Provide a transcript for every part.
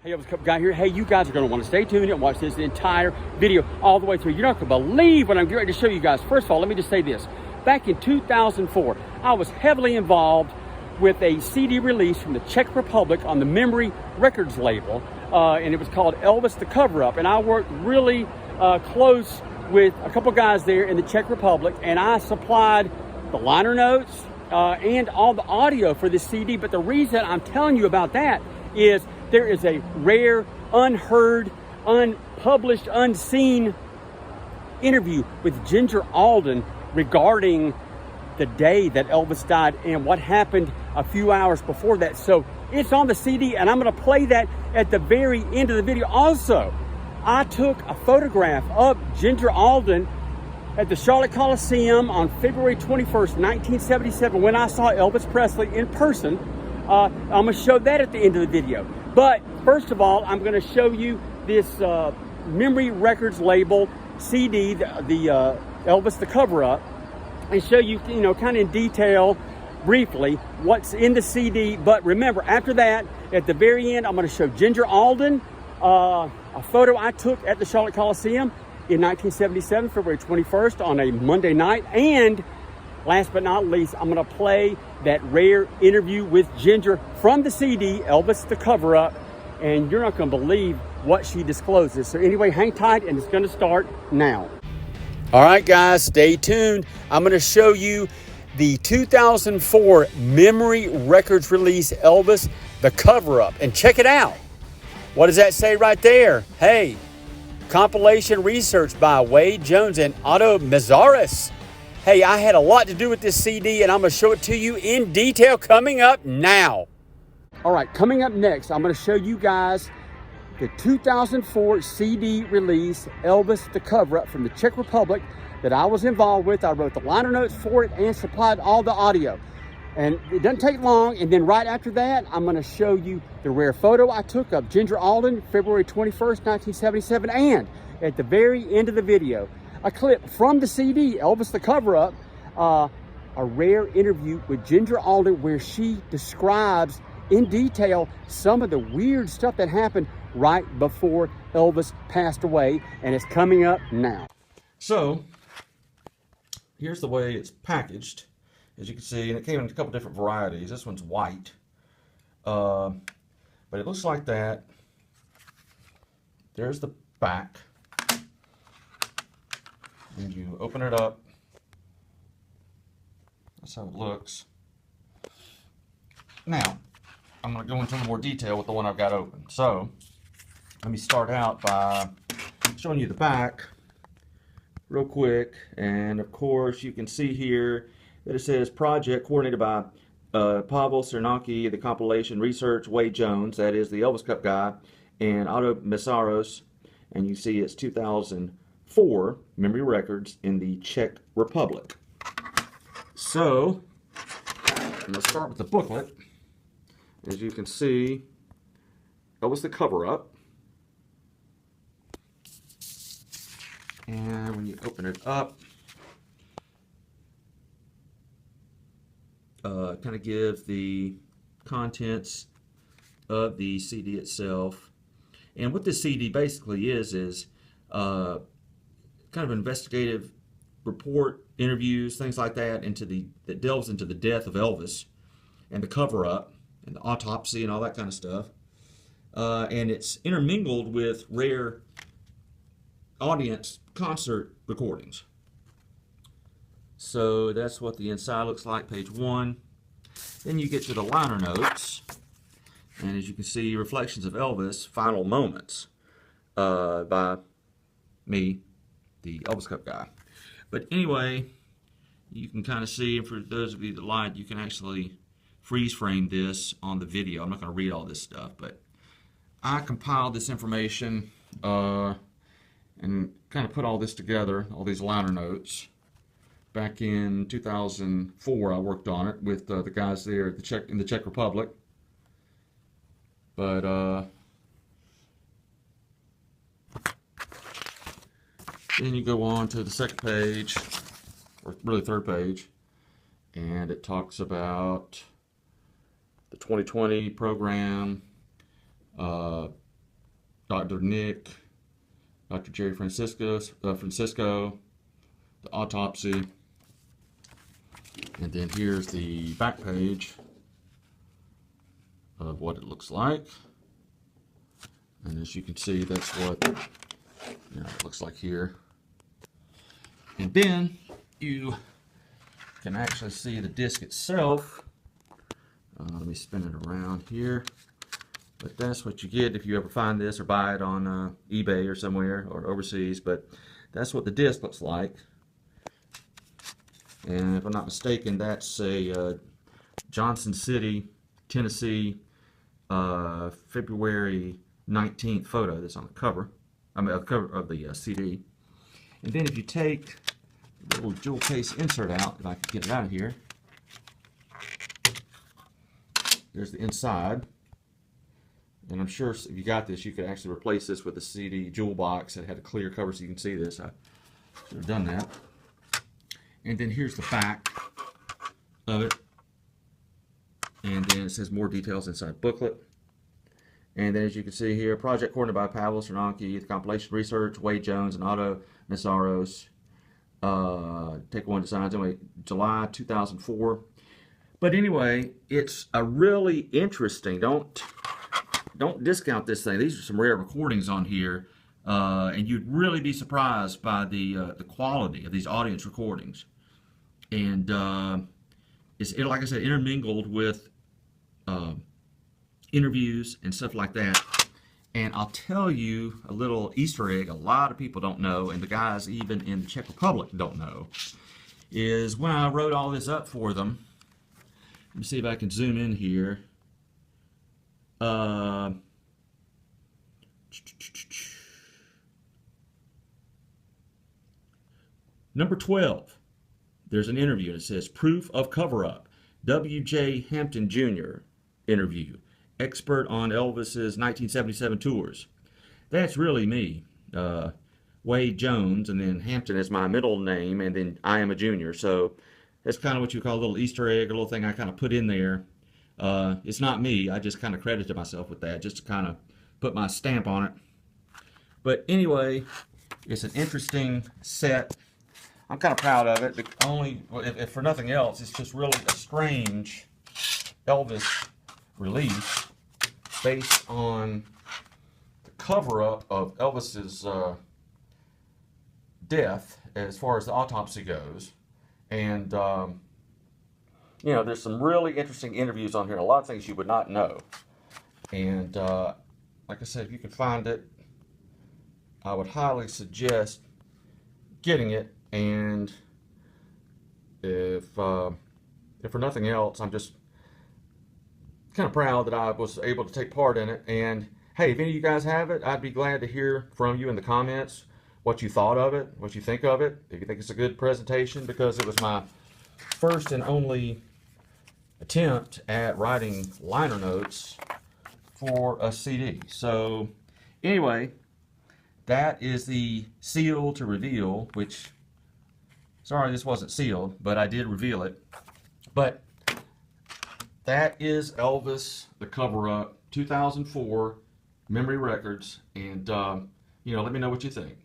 Hey, Elvis Cover-Up here. Hey, you guys are going to want to stay tuned and watch this entire video all the way through. You're not going to believe what I'm getting ready to show you guys. First of all, let me just say this. Back in 2004, I was heavily involved with a CD release from the Czech Republic on the Memory Records label, and it was called Elvis the Cover-Up. And I worked really close with a couple guys there in the Czech Republic, and I supplied the liner notes and all the audio for this CD. But the reason I'm telling you about that is there is a rare, unheard, unpublished, unseen interview with Ginger Alden regarding the day that Elvis died and what happened a few hours before that. So it's on the CD, and I'm going to play that at the very end of the video. Also, I took a photograph of Ginger Alden at the Charlotte Coliseum on February 21st, 1977, when I saw Elvis Presley in person. I'm going to show that at the end of the video. But first of all, I'm going to show you this Memory Records label CD, the Elvis the Cover-Up, and show you, kind of in detail, briefly, what's in the CD. But remember, after that, at the very end, I'm going to show Ginger Alden, a photo I took at the Charlotte Coliseum in 1977, February 21st, on a Monday night. And last but not least, I'm going to play that rare interview with Ginger from the CD, Elvis the Cover-Up, and you're not going to believe what she discloses. So anyway, hang tight, and it's going to start now. All right, guys, stay tuned. I'm going to show you the 2004 Memory Records release, Elvis the Cover-Up, and check it out. What does that say right there? Hey, compilation research by Wade Jones and Otto Mazzaris. Hey, I had a lot to do with this CD, and I'm going to show it to you in detail coming up now. All right, coming up next, I'm going to show you guys the 2004 CD release, Elvis the Cover-Up, from the Czech Republic that I was involved with. I wrote the liner notes for it and supplied all the audio. And it doesn't take long. And then right after that, I'm going to show you the rare photo I took of Ginger Alden, February 21st, 1977. And at the very end of the video, a clip from the CD, Elvis the Cover-Up, a rare interview with Ginger Alden where she describes in detail some of the weird stuff that happened right before Elvis passed away, and it's coming up now. So, here's the way it's packaged, as you can see, and it came in a couple different varieties. This one's white, but it looks like that. There's the back, and you open it up. That's how it looks. Now, I'm going to go into more detail with the one I've got open. So, let me start out by showing you the back real quick. And of course, you can see here that it says project coordinated by Pavel Cernacki, the compilation research, Wade Jones, that is the Elvis Cup guy, and Otto Mazzaris. And you see it's 2004 Memory Records in the Czech Republic. So, let's start with the booklet. As you can see, Elvis the Cover-Up. And when you open it up, kind of gives the contents of the CD itself. And what this CD basically is kind of investigative report, interviews, things like that, that delves into the death of Elvis and the cover-up and the autopsy and all that kind of stuff. And it's intermingled with rare audience concert recordings. So that's what the inside looks like, page 1. Then you get to the liner notes, and as you can see, Reflections of Elvis, Final Moments, by me, the Elvis Cup guy. But anyway, you can kind of see, and for those of you that like, you can actually freeze frame this on the video. I'm not going to read all this stuff, but I compiled this information and kind of put all this together, all these liner notes. Back in 2004, I worked on it with the guys there at in the Czech Republic. But then you go on to the second page, or really third page, and it talks about the 2020 program, Dr. Nick, Dr. Jerry Francisco, the autopsy, and then here's the back page of what it looks like. And as you can see, that's what it looks like here. And then you can actually see the disc itself. Let me spin it around here. But that's what you get if you ever find this or buy it on eBay or somewhere or overseas. But that's what the disc looks like. And if I'm not mistaken, that's a Johnson City, Tennessee, February 19th photo that's on the cover. I mean, the cover of the CD. And then if you take the little jewel case insert out, if I can get it out of here, there's the inside. And I'm sure if you got this, you could actually replace this with a CD jewel box that had a clear cover so you can see this. I should have done that. And then here's the back of it. And then it says more details inside booklet. And then as you can see here, project coordinated by Pavel Cernanke, the compilation research, Wade Jones and Otto Nasaros. Take one designs anyway, July 2004. But anyway, it's a really interesting, don't discount this thing. These are some rare recordings on here, and you'd really be surprised by the quality of these audience recordings. And it's like I said, intermingled with interviews and stuff like that. And I'll tell you a little Easter egg a lot of people don't know, and the guys even in the Czech Republic don't know, is when I wrote all this up for them. Let me see if I can zoom in here. Number 12, there's an interview and it says proof of cover-up. W.J. Hampton Jr. interview. Expert on Elvis's 1977 tours. That's really me. Wade Jones, and then Hampton is my middle name, and then I am a junior. So that's kind of what you call a little Easter egg, a little thing I kind of put in there. It's not me. I just kind of credited myself with that, just to kind of put my stamp on it. But anyway, it's an interesting set. I'm kind of proud of it. Only, if for nothing else, it's just really a strange Elvis release based on the cover-up of Elvis's death, as far as the autopsy goes. And you know, there's some really interesting interviews on here, a lot of things you would not know. And like I said, if you can find it, I would highly suggest getting it. And if for nothing else, I'm just kind of proud that I was able to take part in it. And hey, if any of you guys have it, I'd be glad to hear from you in the comments what you thought of it, what you think of it, if you think it's a good presentation, because it was my first and only attempt at writing liner notes for a CD. So anyway, that is the seal to reveal, which, sorry this wasn't sealed, but I did reveal it. But that is Elvis, the Cover-Up, 2004, Memory Records, and you know, let me know what you think.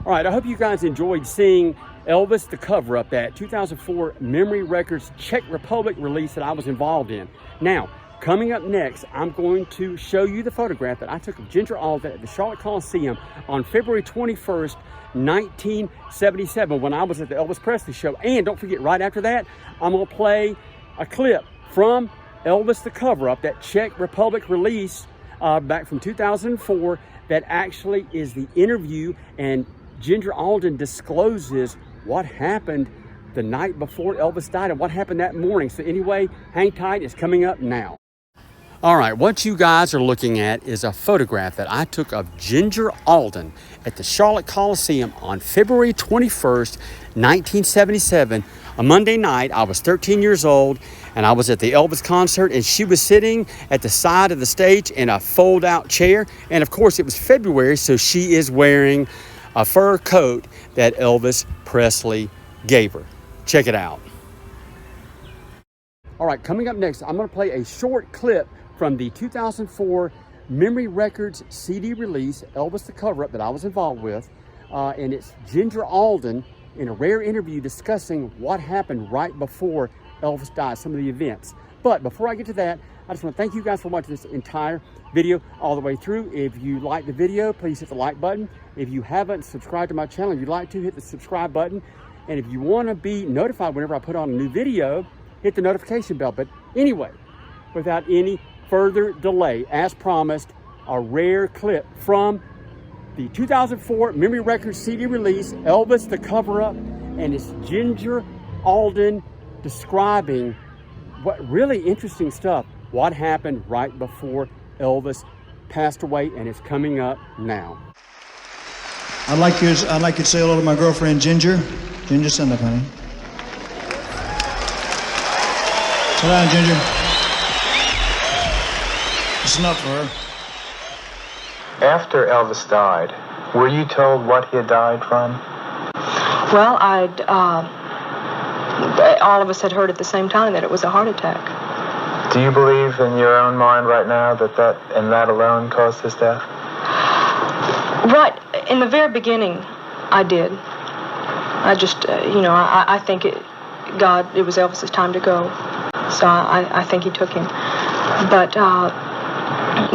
All right, I hope you guys enjoyed seeing Elvis, the Cover-Up, that 2004 Memory Records Czech Republic release that I was involved in. Now, coming up next, I'm going to show you the photograph that I took of Ginger Alden at the Charlotte Coliseum on February 21st, 1977, when I was at the Elvis Presley show. And don't forget, right after that, I'm going to play a clip from Elvis, the Cover-Up, that Czech Republic release back from 2004, that actually is the interview, and Ginger Alden discloses what happened the night before Elvis died and what happened that morning. So anyway, hang tight, it's coming up now. All right, what you guys are looking at is a photograph that I took of Ginger Alden at the Charlotte Coliseum on February 21st, 1977, a Monday night. I was 13 years old, and I was at the Elvis concert, and she was sitting at the side of the stage in a fold-out chair. And of course, it was February, so she is wearing a fur coat that Elvis Presley gave her. Check it out. All right, coming up next, I'm going to play a short clip from the 2004 Memory Records CD release, Elvis the Cover-Up, that I was involved with. And it's Ginger Alden in a rare interview discussing what happened right before Elvis died, some of the events. But before I get to that, I just want to thank you guys for watching this entire video all the way through. If you like the video, please hit the like button. If you haven't subscribed to my channel, if you'd like to, hit the subscribe button. And if you want to be notified whenever I put on a new video, hit the notification bell. But anyway, without any further delay, as promised, a rare clip from the 2004 Memory Records CD release, Elvis the Cover-Up, and it's Ginger Alden describing what really interesting stuff, what happened right before Elvis passed away, and it's coming up now. I'd like you to say hello to my girlfriend, Ginger. Ginger, stand up, honey. Sit down, Ginger. It's enough for her. After Elvis died, were you told what he had died from? Well, all of us had heard at the same time that it was a heart attack. Do you believe in your own mind right now that alone caused his death? Right. In the very beginning, I did. I just, I think it was Elvis's time to go. So I think he took him.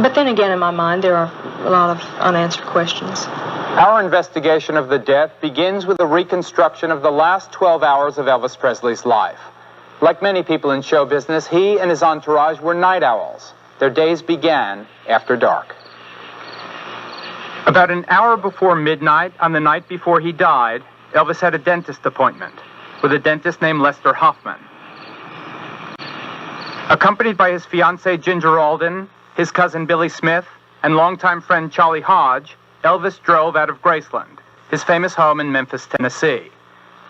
But then again, in my mind, there are a lot of unanswered questions. Our investigation of the death begins with a reconstruction of the last 12 hours of Elvis Presley's life. Like many people in show business, he and his entourage were night owls. Their days began after dark. About an hour before midnight on the night before he died, Elvis had a dentist appointment with a dentist named Lester Hoffman. Accompanied by his fiancée Ginger Alden, his cousin Billy Smith, and longtime friend Charlie Hodge, Elvis drove out of Graceland, his famous home in Memphis, Tennessee.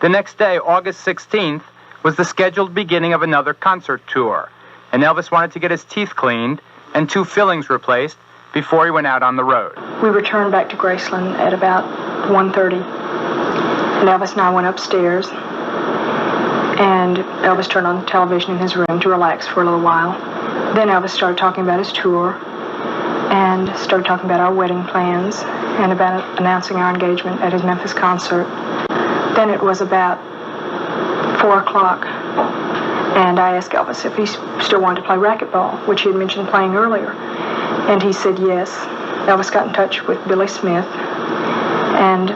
The next day, August 16th, was the scheduled beginning of another concert tour, and Elvis wanted to get his teeth cleaned and 2 fillings replaced before he went out on the road. We returned back to Graceland at about 1:30, and Elvis and I went upstairs, and Elvis turned on the television in his room to relax for a little while. Then Elvis started talking about his tour, and started talking about our wedding plans, and about announcing our engagement at his Memphis concert. Then it was about 4 o'clock, and I asked Elvis if he still wanted to play racquetball, which he had mentioned playing earlier. And he said yes. Elvis got in touch with Billy Smith, and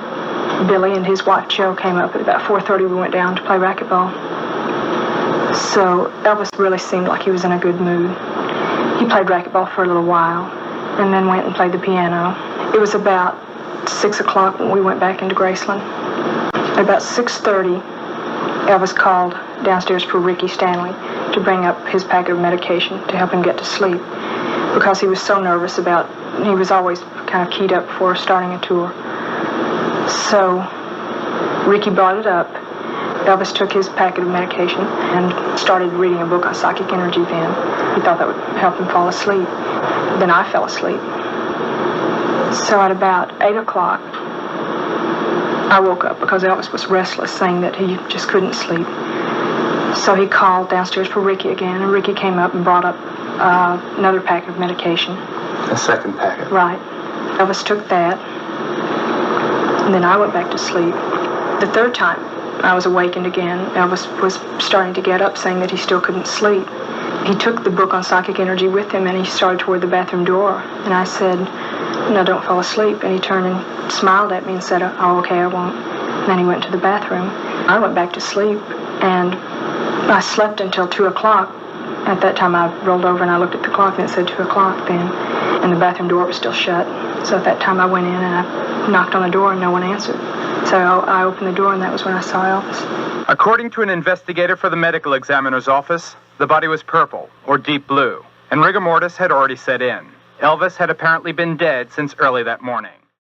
Billy and his wife Jo came up at about 4:30. We went down to play racquetball. So Elvis really seemed like he was in a good mood. He played racquetball for a little while, and then went and played the piano. It was about 6 o'clock when we went back into Graceland. At about 6:30, Elvis called downstairs for Ricky Stanley to bring up his packet of medication to help him get to sleep, because he was so nervous he was always kind of keyed up before starting a tour. So Ricky brought it up. Elvis took his packet of medication and started reading a book on psychic energy then. He thought that would help him fall asleep. Then I fell asleep. So at about 8 o'clock, I woke up because Elvis was restless, saying that he just couldn't sleep. So he called downstairs for Ricky again, and Ricky came up and brought up another packet of medication. A second packet? Right. Elvis took that, and then I went back to sleep. The third time I was awakened again, Elvis was starting to get up, saying that he still couldn't sleep. He took the book on psychic energy with him, and he started toward the bathroom door. And I said, "No, don't fall asleep." And he turned and smiled at me and said, "Oh, okay, I won't." And then he went to the bathroom. I went back to sleep, and I slept until 2 o'clock. At that time, I rolled over and I looked at the clock, and it said 2 o'clock then, and the bathroom door was still shut. So at that time, I went in and I knocked on the door, and no one answered. So I opened the door, and that was when I saw Elvis. According to an investigator for the medical examiner's office, the body was purple or deep blue, and rigor mortis had already set in. Elvis had apparently been dead since early that morning.